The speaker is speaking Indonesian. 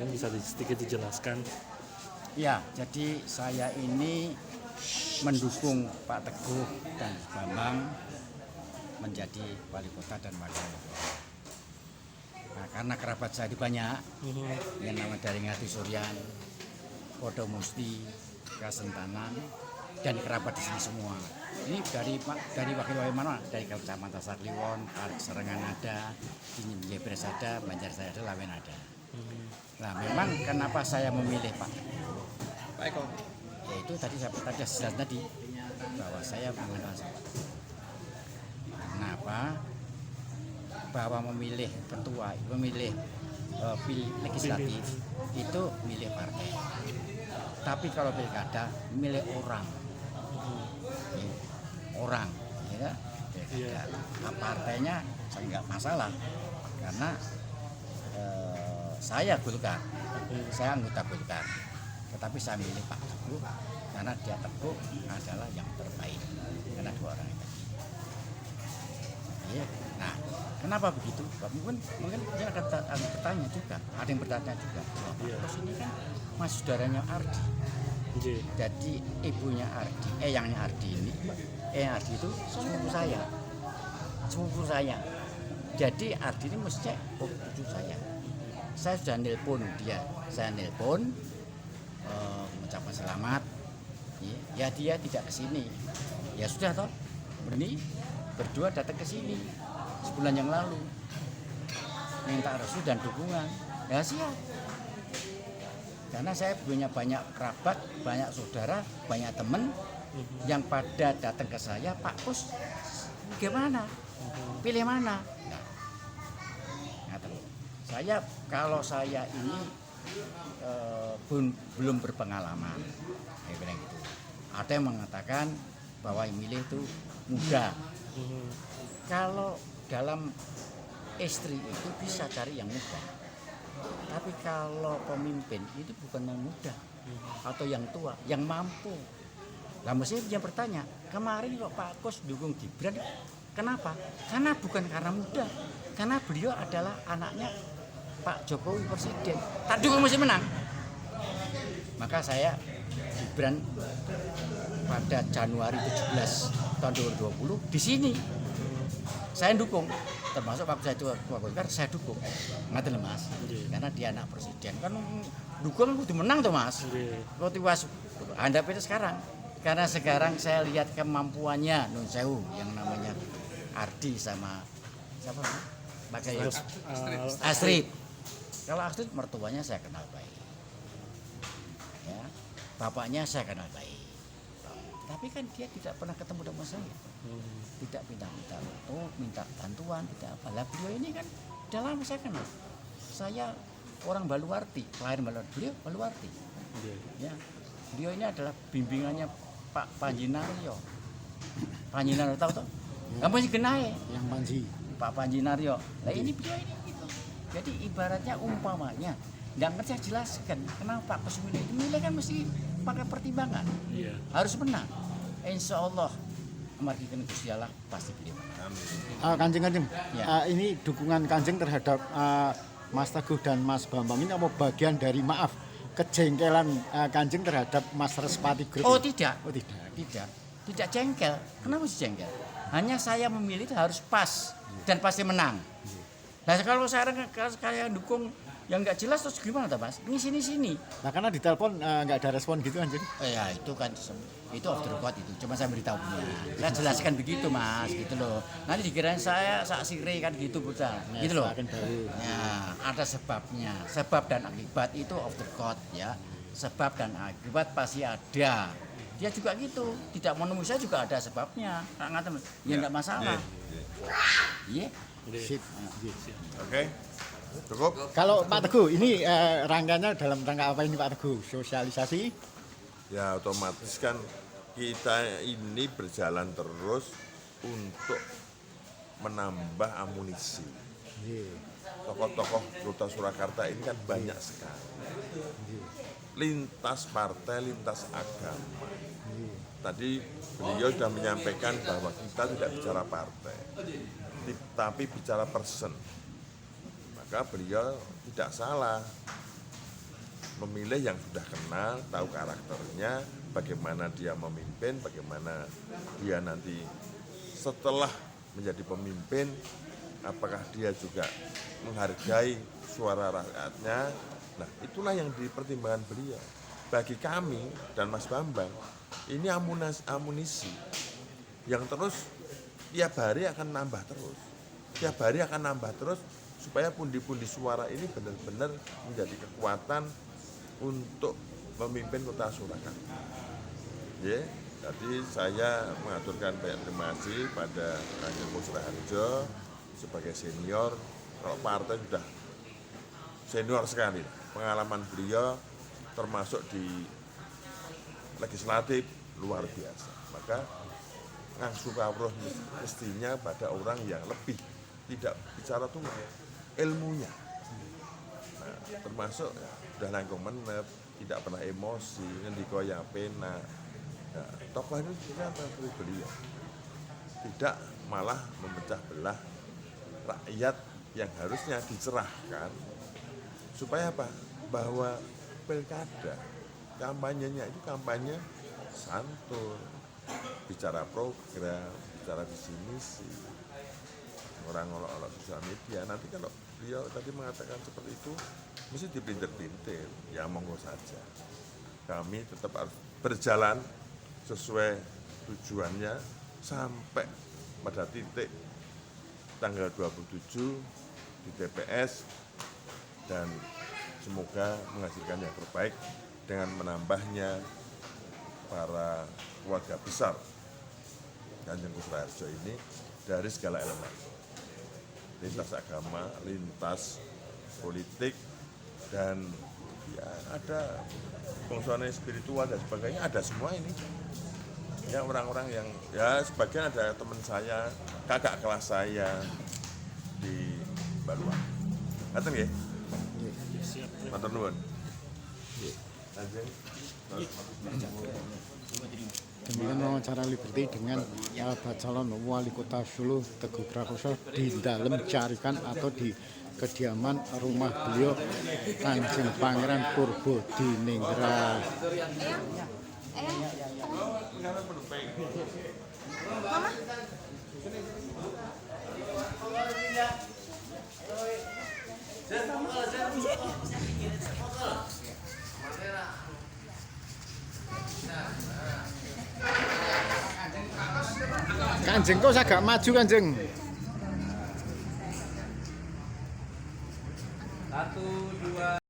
mungkin bisa sedikit dijelaskan. Ya, jadi saya ini mendukung Pak Teguh dan Bambang menjadi wali kota dan wakil wali kota. Nah, karena kerabat saya di banyak, yang nama dari Ngati Suryan, Podo Musti, Kasentanan, dan kerabat di sini semua. Ini dari wakil-wakil mana? Dari Kecamatan Sarliwon, Serengan ada, Jebres ada, Banjar saya ada, Lawen ada. Nah, memang kenapa saya memilih Pak Teguh? Pak Eko. Yaitu tadi saya jelas tadi bahwa saya mengenal Pak Teguh. Kenapa? Bahwa memilih ketua, memilih legislatif itu milih partai. Tapi kalau pilkada milih orang, ya, nah, partainya saya nggak masalah karena saya Golkar, saya anggota Golkar. Tetapi saya milih Pak Teguh karena dia Teguh adalah yang terbaik karena dua orang itu. Ya. Nah, kenapa begitu? Mungkin dia akan bertanya juga, ada yang bertanya juga. Terus ini kan mas saudaranya Ardi. Jadi ibunya Ardi, eyangnya Ardi ini, Ardi itu sepupu saya. Jadi Ardi ini mesti cucu saya. Saya sudah nelpon dia, mengucapkan selamat. Ya dia tidak ke sini. Ya sudah toh, ini berdua datang ke sini sebulan yang lalu minta restu dan dukungan. Ya siap. Karena saya punya banyak kerabat, banyak saudara, banyak teman yang pada datang ke saya, Pak Kus, gimana? Pilih mana? Nah, kalau saya ini belum berpengalaman, gitu. Ada yang mengatakan bahwa yang milih itu muda. Kalau dalam istri itu bisa cari yang muda. Tapi kalau pemimpin itu bukan yang muda atau yang tua, yang mampu. Lah mesti dia bertanya, kemarin kok Pak Kus dukung Gibran, kenapa? Karena bukan karena muda, karena beliau adalah anaknya Pak Jokowi presiden. Tak dukung mesti menang. Maka saya Gibran pada Januari 17 tahun 2020 di sini saya dukung, termasuk waktu saya ketua Golkar saya dukung, ngerti Mas, karena dia anak presiden kan dukung kudu menang tuh Mas. Waktu was Anda pilih sekarang, karena sekarang saya lihat kemampuannya Nun Sewu yang namanya Ardi sama siapa? Pakai Astrid. Kalau Astrid mertuanya saya kenal baik, ya, bapaknya saya kenal baik. Tapi kan dia tidak pernah ketemu dengan saya, tidak minta bantuan, tidak apa. Lah beliau ini kan udah lama saya kenal. Saya orang Baluarti, lahir Baluarti, beliau Baluarti. Ya, beliau ini adalah bimbingannya Pak Panji Naryo. Panji Naryo tahu toh? Kamu masih kenal Yang Panji. Pak Panji Naryo. Lah ini beliau ini gitu. Jadi ibaratnya umpamanya, nggak ngerti saya jelaskan kenapa Pak Kus milih kan mesti pakai pertimbangan, harus menang. Insya Allah amargikan Gusti Allah pasti beliau. Kanjeng, Ya. ini dukungan Kanjeng terhadap Mas Teguh dan Mas Bambang ini apa bagian dari kejengkelan Kanjeng terhadap Mas Respati Group? Oh tidak, Oh tidak. tidak jengkel. Kenapa sih jengkel? Hanya saya memilih harus pas dan pasti menang. Nah kalau sekarang dukung yang nggak jelas terus gimana tuh Mas? Ini sini. Nah karena ditelepon nggak ada respon gitu Kanjeng. Ya itu kan itu off the record itu. Cuma saya beritahu saya jelaskan begitu Mas, gitu loh. Nanti dikirain saya sire kan gitu bocah. Gitu loh. Ya, ada sebabnya. Sebab dan akibat itu off the record ya. Sebab dan akibat pasti ada. Dia juga gitu. Tidak menemui saya juga ada sebabnya. Ya enggak masalah. Iya. Sip. Oke. Cukup. Kalau Pak Teguh ini rangkanya dalam rangka apa ini Pak Teguh? Sosialisasi? Ya otomatis kan kita ini berjalan terus untuk menambah amunisi. Tokoh-tokoh Kota Surakarta ini kan banyak sekali. Lintas partai, lintas agama. Tadi beliau sudah menyampaikan bahwa kita tidak bicara partai, tapi bicara person. Maka beliau tidak salah memilih yang sudah kenal, tahu karakternya, bagaimana dia memimpin, bagaimana dia nanti setelah menjadi pemimpin, apakah dia juga menghargai suara rakyatnya. Nah, itulah yang dipertimbangkan beliau. Bagi kami dan Mas Bambang, ini amunisi yang terus tiap hari akan nambah terus. Tiap hari akan nambah terus supaya pundi-pundi suara ini benar-benar menjadi kekuatan untuk memimpin Kota Surakarta. Ya, jadi saya mengaturkan banyak terima kasih pada Kanjeng Musra Harjo sebagai senior. Kalau partai sudah senior sekali, pengalaman beliau termasuk di legislatif luar biasa. Maka ngangsu kawruh mestinya pada orang yang lebih tidak bicara tunggal ilmunya. Nah, termasuk sudah langkung menep, tidak pernah emosi, ngendika yang pena. Nah, tokoh ini juga seperti beliau. Tidak malah memecah belah rakyat yang harusnya dicerahkan supaya apa? Bahwa pilkada kampanyenya itu kampanye santun, bicara program, bicara visi misi, orang olok-olok sosial media. Nanti kalau beliau tadi mengatakan seperti itu, mesti dipintir-pintir, ya monggo saja. Kami tetap harus berjalan sesuai tujuannya sampai pada titik tanggal 27 di TPS, dan semoga menghasilkan yang terbaik dengan menambahnya para keluarga besar Kanjeng Musra Harjo ini dari segala elemen, lintas agama, lintas politik, dan ya ada fungsional spiritual dan sebagainya, ada semua ini. Ya orang-orang yang ya sebagian ada teman saya, kakak kelas saya di Baluan. Ngaten nggih? Matur nuwun. Demikian wawancara Liberty dengan calon wali kota Solo Teguh Prakoso di dalam Carikan atau di kediaman rumah beliau Kanjeng Pangeran Purbodiningrat. Kanjeng kok agak maju Kanjeng. 1, 2